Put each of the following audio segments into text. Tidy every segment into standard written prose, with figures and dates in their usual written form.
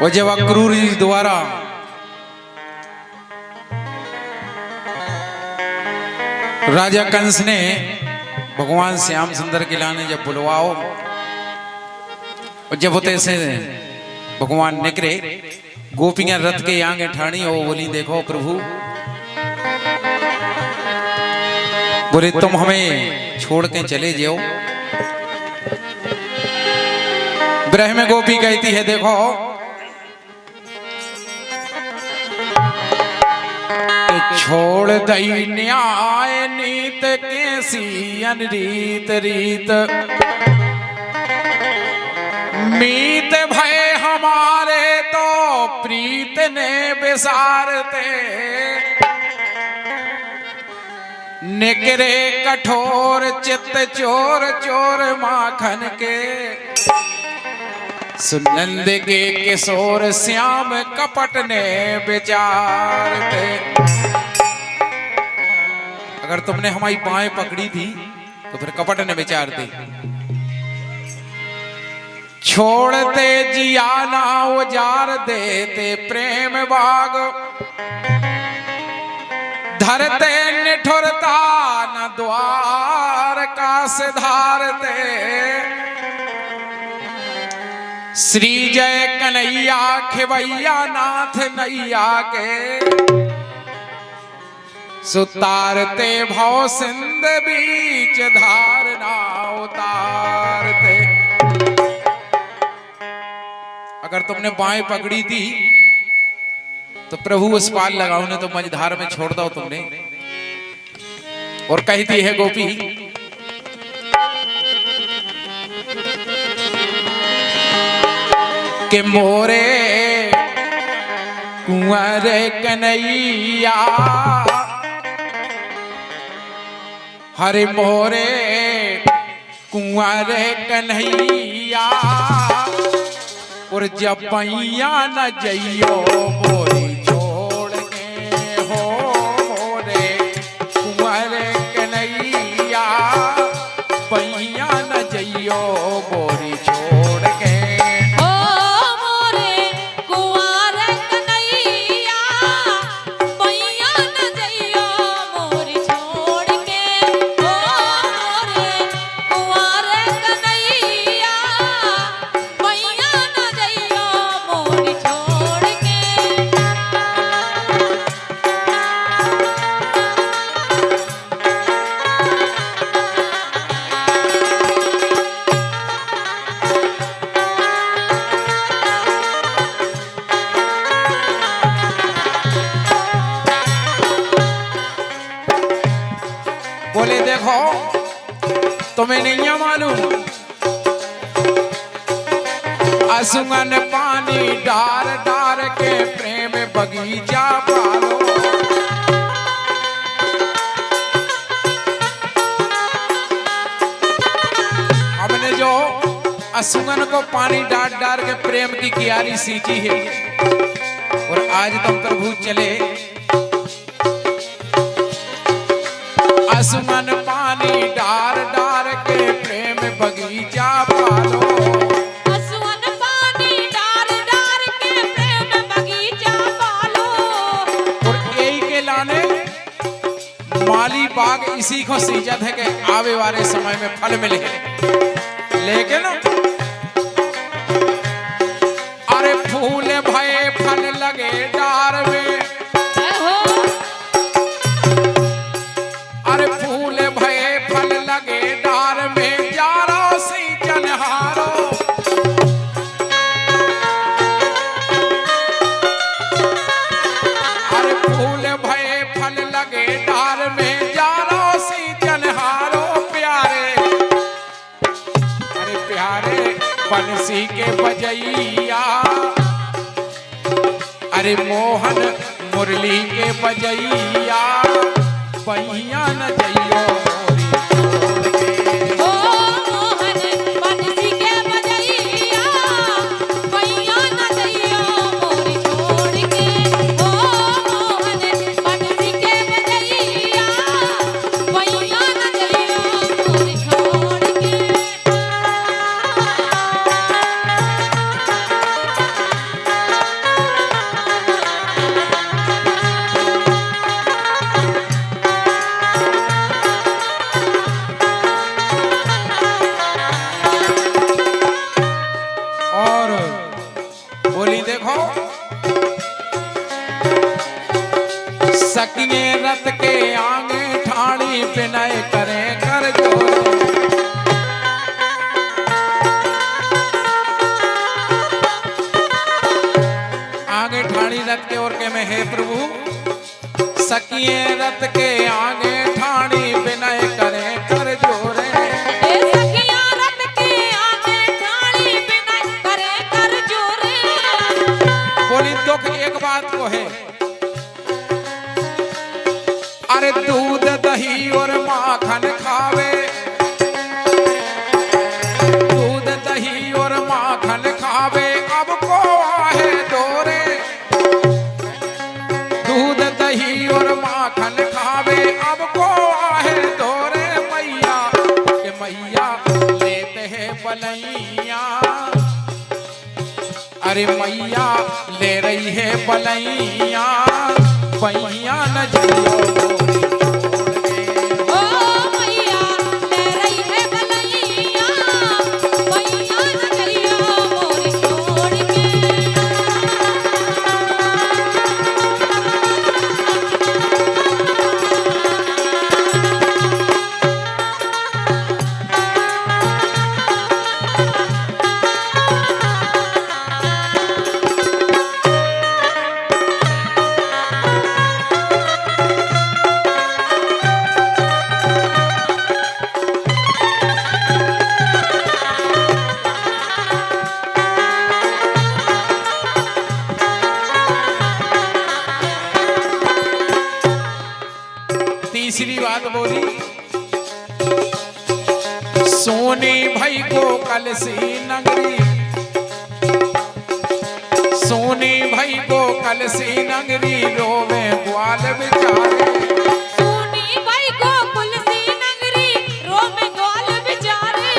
और जब क्रूर जी द्वारा राजा कंस ने भगवान श्याम सुंदर के लाने जब बुलवाओ और जब होते से भगवान निकले गोपियां रथ के आगे ठाणी और बोली देखो प्रभु बोले तुम हमें छोड़ के चले जाओ। ब्रह्म गोपी कहती है देखो छोड़ दई न्याय नीत कैसी अनरीत रीत मीत भय हमारे तो प्रीत ने बिसारते निकरे कठोर चित्त चोर चोर माखन के सुनंद के किशोर श्याम कपट ने विचारते। अगर तुमने हमारी बाहें पकड़ी थी तो फिर कपट ने विचार दी। छोड़ते जियाना उजार देते प्रेम बाग धरते निठुरता न द्वार का सिधारते श्री जय कन्हैया खिवैया नाथ नैया के सुतारते भव सिंध बीच धारना उतारते। अगर तुमने बाएं पकड़ी थी तो प्रभु उस पार लगाओ ने तो मझधार में छोड़ दो तुमने। और कहती है गोपी कि मोरे कुंवर कन्हैया हरे मोरे कुंवर कन्हैया और जब पैया न जइयो मोरी छोड़ के हो मोरे कुंवर कन्हैया पैया न जइयो मोरी छोड़ के ओ मोरे कुंवर कन्हैया पैया न जइयो मोरी छोड़ के ओ मोरे कुंवर कन्हैया पैया न जइयो मोरी छोड़ के। बोले देखो तुम्हें नहीं है मालूम असुगन पानी डार डार के प्रेम बगीचा पालो। हमने जो असुगन को पानी डार डार के प्रेम की क्यारी सींची है और आज तुम प्रभु चले असुगन पानी डार डार के प्रेम बगीचा पालो। असुवन पानी डार डार के प्रेम बगीचा पालो। और यही के लाने माली बाग इसी को सींचत है कि आवे वाले समय में फल मिले। लेकिन अरे फूल भय फल लगे डार में अरे फूल भय फल लगे डार में जारो सींचन हारो। अरे फूल भय फल लगे डार में जारो सींचन हारो प्यारे अरे प्यारे बंसी के बजैया अरे मोहन मुरली के बजैया पैया न जइयो मोरी छोड़ के ओ मोहन बंसी के बजैया पैया न जइयो मोरी छोड़ के ओ मोहन बंसी के बजैया पैया न जइयो मोरी छोड़ के। सकिए रत के आगे ठाणी विनय करे कर जोर। आगे ठाणी रत के और के में हे प्रभु सकिए रत के आगे ठाणी विनय करे कर जोरे। ए सखिया रत के आगे ठाणी विनय करे कर जोरे। बोली दुख एक बात को है, अरे दूध दही और माखन खावे, दूध दही और माखन खावे अब को आहे दोरे। दूध दही और माखन खावे अब को आहे दोरे। मैया के मैया लेते हैं बलैया, अरे मैया ले रही है बलैया, पैया न जियो ओ मैया ले रही है बलैया, पैया न जइयो मोरी छोड़ के। तीसरी बात बोली, सोने भाई को कलसी नगरी, सोने भाई को कलसी नगरी रोवे ग्वाल बेचारे। सोनी भाई को कुलसी नगरी रोमे ग्वाल बिचारे।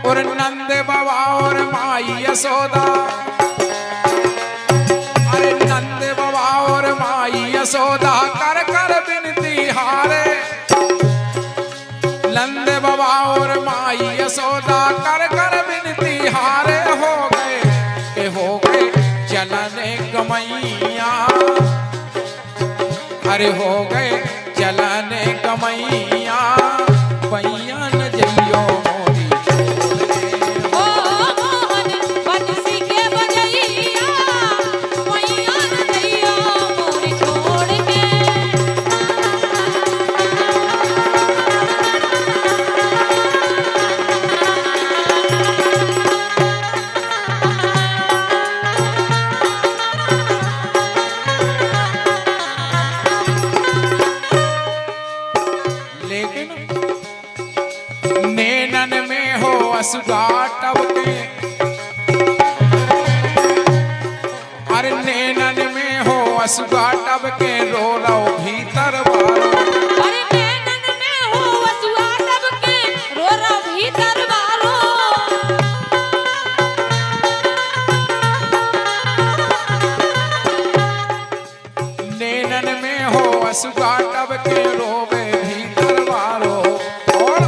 और नंद बाबा और माई यशोदा, अरे नंद बाबा और माई यशोदा कर कर बिनती हारे। नंद बाबा और माई यशोदा कर कर बिनती हारे, हो गए चलने गमैया, अरे हो गए चलने गमैया, पैया न जइयो मोरी छोड़ के। ओ मोहन बंसी के बजैया, पैया न जइयो मोरी छोड़ के। लेकिन नैनन में हो असुगा टबके, अरे नैनन में हो असुगा टबके रो रो भीतर बारो। अरे नैनन में हो वसुआ तब के रो रो भीतर बारो। नैनन में हो असुगा टबके रोवे भीतर बारो। और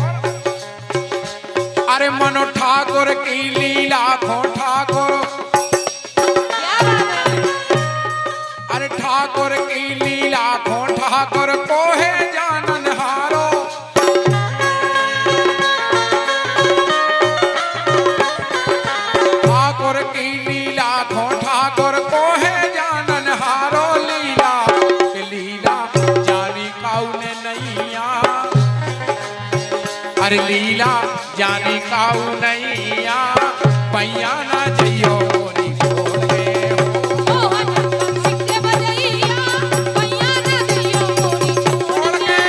अरे मनो ठाकुर की लीला खो ठाकुर, क्या बात है? अरे ठाकुर की लीला खो ठाकुर को है जानन हारो। ठाकुर की लीला खो ठाकुर को है जानन हारो। लीला के लीला जानी काउने नैया, अरे लीला जानी काऊ नैया, पैया ना जइयो मोरी छोड़ के। मोहन बंसी के बजैया, पैया न जइयो मोरी छोड़ के।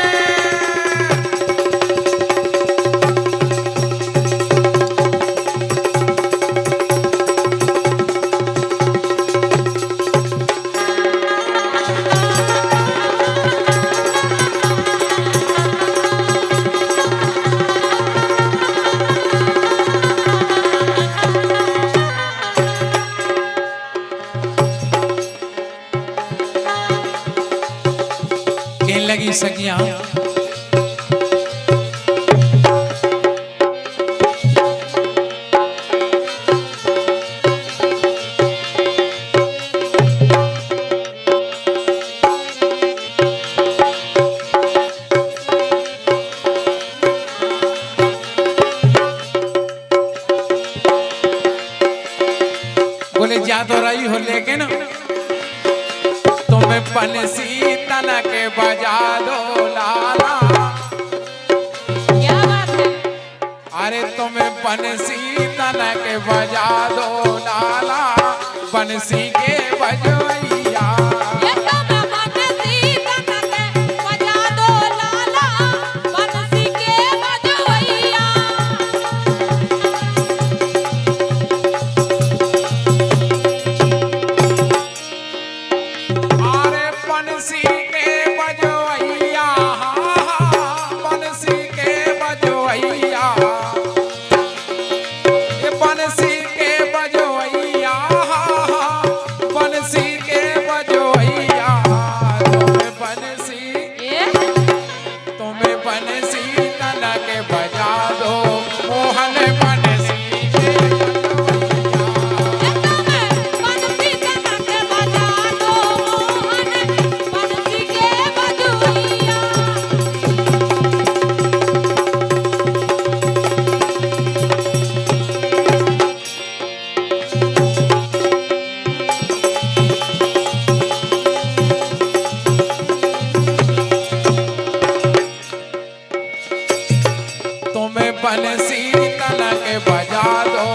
लगी सकिया बंसी तनक बजा दो लाला। क्या बात है। अरे तुम बंसी तनक बजा दो लाला, बंसी के बजवैया। ये तो मैं बंसी तनक बजा दो लाला, बंसी के बजवैया। अरे बंसी के बजवैया, बंसी के बजवैया, ये बंसी के बजवैया, बंसी के बजवैया। ये तुम्हें बंसी तनक बजा दो मोहन, बंसी के बजवैया। ये तो मैं बंसी तनक बजा दो मोहन, बंसी के बजवैया। तुम्हें बंसी तनक बजा दो